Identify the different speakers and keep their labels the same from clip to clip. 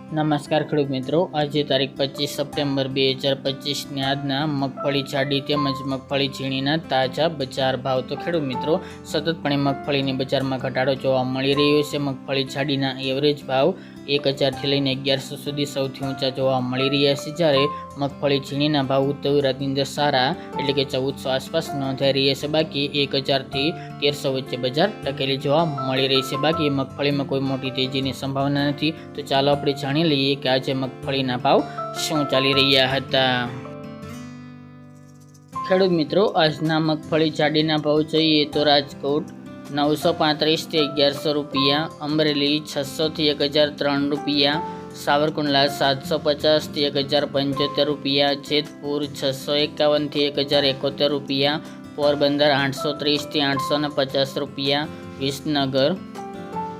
Speaker 1: નમસ્કાર ખેડૂત મિત્રો, આજે તારીખ 25 સપ્ટેમ્બર 2025ની આજના મગફળી જાડી તેમજ મગફળી ઝીણીના તાજા બજાર ભાવ. તો ખેડૂત મિત્રો, સતતપણે મગફળીની બજારમાં ઘટાડો જોવા મળી રહ્યો છે. મગફળી જાડીના એવરેજ ભાવ 1000થી લઈને 1100 સુધી સૌથી ઊંચા જોવા મળી રહ્યા છે, જ્યારે મગફળી ઝીણીના ભાવ ઉત્તર ગુજરાતની અંદર સારા એટલે કે 1400 આસપાસ નોંધાઈ રહ્યા છે. બાકી 1000થી 1300 વચ્ચે બજાર ટકેલી જોવા મળી રહી છે. બાકી મગફળીમાં કોઈ મોટી તેજીની સંભાવના નથી. તો ચાલો આપણે જાણી લઈએ કે આજે મગફળીના ભાવ શું ચાલી રહ્યા હતા. ખેડૂત મિત્રો, આજના મગફળી જાડીના ભાવ જોઈએ તો રાજકોટ 935 થી 1100 રૂપિયા, અમરેલી 600 થી 1003 રૂપિયા, સાવરકુંડલા 750 થી 1075 રૂપિયા, જેતપુર 651 થી 1071 રૂપિયા, પોરબંદર 830 થી 850 રૂપિયા, વિસનગર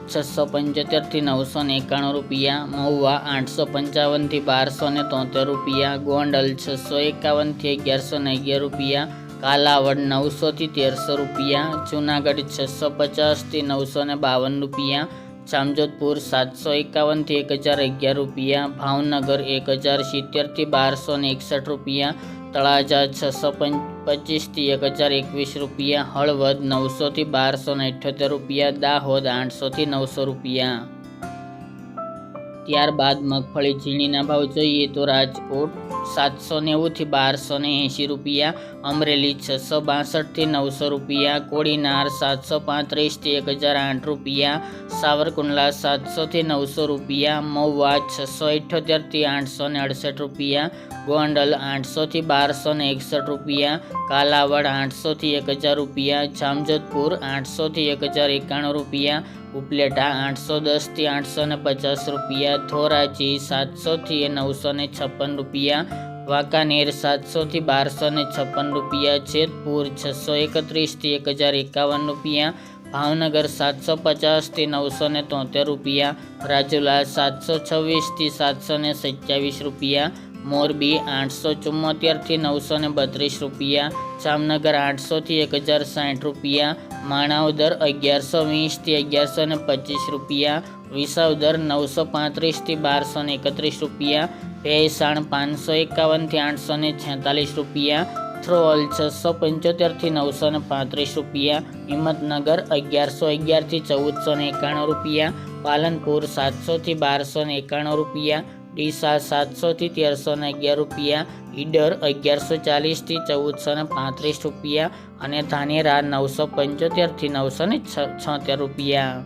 Speaker 1: 675 થી 991 રૂપિયા, મહુવા 855 થી 1273 રૂપિયા, ગોંડલ 651 થી 1111 રૂપિયા, કાલાવડ 900 થી 1300 રૂપિયા, જૂનાગઢ 650 થી 952 રૂપિયા, જામજોધપુર 751 થી 1011 રૂપિયા, ભાવનગર 1070 થી 1261 રૂપિયા, તળાજા 625 થી 1021 રૂપિયા, હળવદ 900 થી 1278 રૂપિયા, દાહોદ 800 થી 900 રૂપિયા. ત્યારબાદ મગફળી ઝીણીના ભાવ જોઈએ તો રાજકોટ 790 થી 1280 રૂપિયા, અમરેલી 662 થી 900 રૂપિયા, કોડીનાર 735 થી 1008 રૂપિયા, સાવરકુંડલા 700 થી 900 રૂપિયા, મહુવા 678 થી 868 રૂપિયા, ગોંડલ 800 થી 1261 રૂપિયા, કાલાવડ 800 થી 1000 રૂપિયા, જામજોધપુર 800 થી 1091 રૂપિયા, ઉપલેટા 810 થી 850 રૂપિયા, ધોરાજી 700 થી 956 રૂપિયા, વાંકાનેર 700 થી 1256 રૂપિયા, જેતપુર 631 થી 1051 રૂપિયા, ભાવનગર 750 થી 973 રૂપિયા, રાજુલા 726 થી 727 રૂપિયા, મોરબી 874 થી 932 રૂપિયા, જામનગર 800 થી 1060 રૂપિયા, માણાવદર 1120 થી 1125 રૂપિયા, વિસાવદર 935 થી 1231 રૂપિયા, ભેસાણ 551 થી 846 રૂપિયા, થ્રોલ 675 થી 935 રૂપિયા, હિંમતનગર 1111 થી 1491 રૂપિયા, પાલનપુર 700 થી 1291 રૂપિયા, ડીસા 700 થી 1311 રૂપિયા, ઈડર 1140 થી 1435 રૂપિયા અને ધાનેરા 975 થી 976 રૂપિયા.